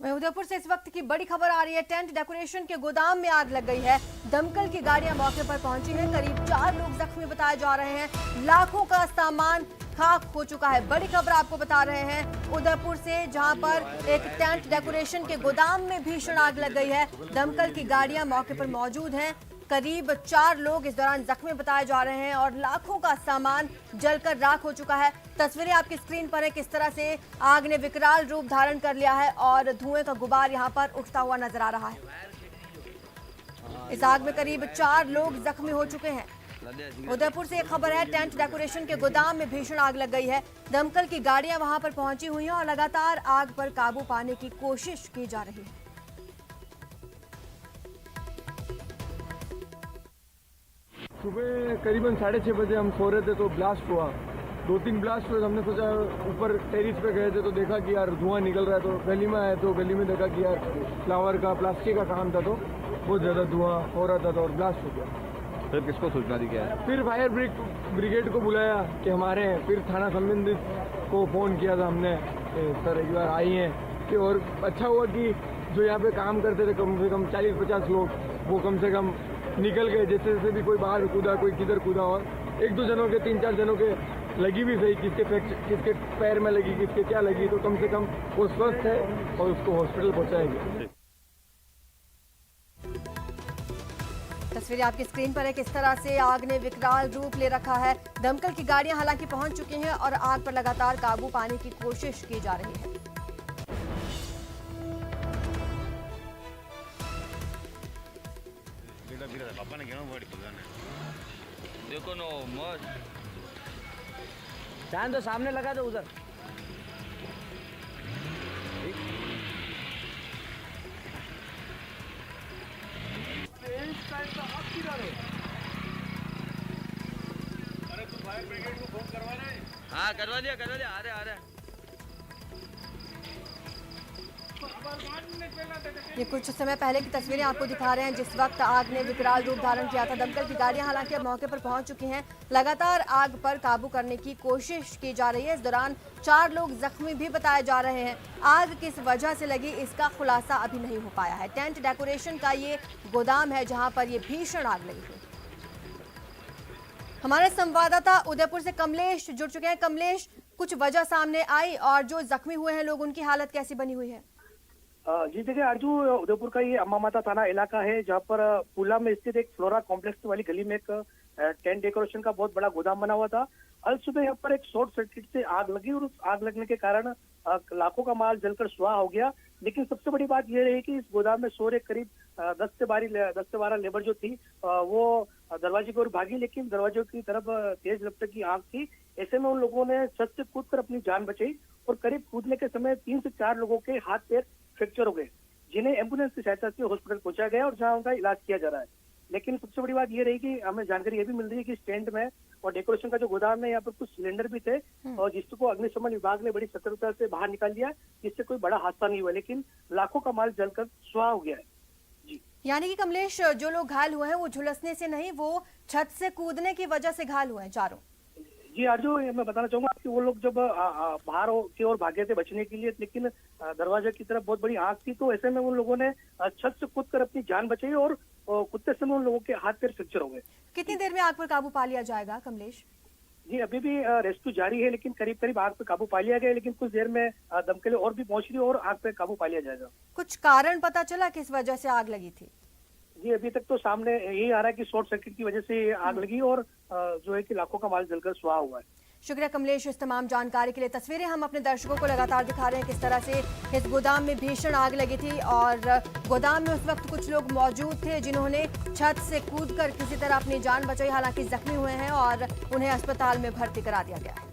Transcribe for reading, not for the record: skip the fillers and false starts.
वहीं उदयपुर से इस वक्त की बड़ी खबर आ रही है। टेंट डेकोरेशन के गोदाम में आग लग गई है। दमकल की गाड़ियां मौके पर पहुंची हैं। करीब 4 लोग जख्मी बताए जा रहे हैं। लाखों का सामान खाक हो चुका है। बड़ी खबर आपको बता रहे हैं उदयपुर से, जहां पर एक टेंट डेकोरेशन के गोदाम में भीषण आग लग गई है। दमकल की गाड़ियां मौके पर मौजूद हैं। करीब 4 लोग इस दौरान जख्मी बताए जा रहे हैं और लाखों का सामान जलकर राख हो चुका है। तस्वीरें आपकी स्क्रीन पर है, किस तरह से आग ने विकराल रूप धारण कर लिया है और धुएं का गुबार यहां पर उठता हुआ नजर आ रहा है। इस आग में करीब 4 लोग जख्मी हो चुके हैं। उदयपुर से एक खबर है, टेंट डेकोरेशन के गोदाम में भीषण आग लग गई है। दमकल की गाड़ियां वहां पर पहुंची हुई हैं और लगातार आग पर काबू पाने की कोशिश की जा रही है। सुबह करीबन 6:30 बजे हम सो रहे थे तो ब्लास्ट हुआ। 2-3 ब्लास्ट हुए। हमने सोचा ऊपर टेरिस पे गए थे तो देखा कि यार धुआं निकल रहा है, तो गली में आए तो गली में देखा कि यार फ्लावर का प्लास्टिक का काम था, तो बहुत ज़्यादा धुआं हो रहा था और ब्लास्ट हो गया। फिर किसको सूचना दी गया? फिर फायर ब्रिगेड को बुलाया कि हमारे हैं। फिर थाना संबंधित को फ़ोन किया था हमने, सर एक बार आई हैं कि, और अच्छा हुआ कि जो यहाँ पे काम करते थे कम से कम 40-50 लोग, वो कम से कम निकल गए। जैसे जैसे भी कोई बाहर कूदा, कोई किधर कूदा, और 1-2 जनों के 3-4 जनों के लगी भी सही, किसके पैर में लगी, किसके क्या लगी, तो कम से कम वो स्वस्थ है और उसको हॉस्पिटल पहुँचाएंगे। तस्वीरें आपकी स्क्रीन पर है, किस तरह से आग ने विकराल रूप ले रखा है। दमकल की गाड़ियां हालांकि पहुंच चुकी हैं और आग पर लगातार काबू पाने की कोशिश की जा रही है। देखो नो मस्त ध्यान दो, सामने लगा दो उधर। अरे तू फायर ब्रिगेड को फोन करवा रहे? हाँ करवा दिया आ रहे। ये कुछ समय पहले की तस्वीरें आपको दिखा रहे हैं, जिस वक्त आग ने विकराल रूप धारण किया था। दमकल की गाड़ियां हालांकि अब मौके पर पहुंच चुकी हैं। लगातार आग पर काबू करने की कोशिश की जा रही है। इस दौरान 4 लोग जख्मी भी बताए जा रहे हैं। आग किस वजह से लगी, इसका खुलासा अभी नहीं हो पाया है। टेंट डेकोरेशन का ये गोदाम है जहां पर ये भीषण आग लगी थी। हमारे संवाददाता उदयपुर से कमलेश जुड़ चुके हैं। कमलेश, कुछ वजह सामने आई और जो जख्मी हुए हैं लोग, उनकी हालत कैसी बनी हुई है? जी देखिए अर्जू, उदयपुर का ये अम्मा माता थाना इलाका है, जहाँ पर पुला में स्थित एक फ्लोरा कॉम्प्लेक्स वाली गली में एक टेंट डेकोरेशन का बहुत बड़ा गोदाम बना हुआ था। कल सुबह यहाँ पर एक शॉर्ट सर्किट से आग लगी और उस आग लगने के कारण लाखों का माल जलकर सुहा हो गया। लेकिन सबसे बड़ी बात यह रही कि इस गोदाम में सो रहे करीब 10 से 12 लेबर जो थी वो दरवाजे की ओर भागी, लेकिन दरवाजे की तरफ तेज रफ्तार की आग थी। ऐसे में उन लोगों ने छत से कूदकर अपनी जान बचाई और करीब कूदने के समय 3 से 4 लोगों के हाथ पैर फ्रैक्चर हो गए, जिन्हें एम्बुलेंस की सहायता से हॉस्पिटल पहुंचाया गया और जहां उनका इलाज किया जा रहा है। लेकिन सबसे बड़ी बात ये रही कि हमें जानकारी ये भी मिल रही है कि इस टेंट में और डेकोरेशन का जो गोदाम है, यहाँ पर कुछ सिलेंडर भी थे और जिसको अग्निशमन विभाग ने बड़ी सतर्कता से बाहर निकाल दिया, जिससे कोई बड़ा हादसा नहीं हुआ, लेकिन लाखों का माल जलकर सुहा हो गया है। जी, यानी कि कमलेश, जो लोग घायल हुए हैं वो झुलसने से नहीं, वो छत से कूदने की वजह से घायल हुए हैं चारों। जी अर्जु, मैं बताना चाहूंगा कि वो लोग जब बाहर की ओर भागे थे बचने के लिए, लेकिन दरवाजे की तरफ बहुत बड़ी आग थी, तो ऐसे में उन लोगों ने छत से कूदकर अपनी जान बचाई और कूदते समय उन लोगों के हाथ पैर फ्रैक्चर हो गए। कितनी देर में आग पर काबू पा लिया जाएगा कमलेश? जी अभी भी रेस्क्यू जारी है, लेकिन करीब आग पे काबू पा लिया गया, लेकिन कुछ देर में दमकलें और भी पहुंच रही है और आग पे काबू पा लिया जाएगा। कुछ कारण पता चला किस वजह से आग लगी थी? जी अभी तक तो सामने यही आ रहा है कि शॉर्ट सर्किट की वजह से आग लगी और जो है कि लाखों का माल जलकर सुहा हुआ है। शुक्रिया कमलेश इस तमाम जानकारी के लिए। तस्वीरें हम अपने दर्शकों को लगातार दिखा रहे हैं, किस तरह से इस गोदाम में भीषण आग लगी थी और गोदाम में उस वक्त कुछ लोग मौजूद थे जिन्होंने छत से कूदकर किसी तरह अपनी जान बचाई। हालांकि जख्मी हुए हैं और उन्हें अस्पताल में भर्ती करा दिया गया है।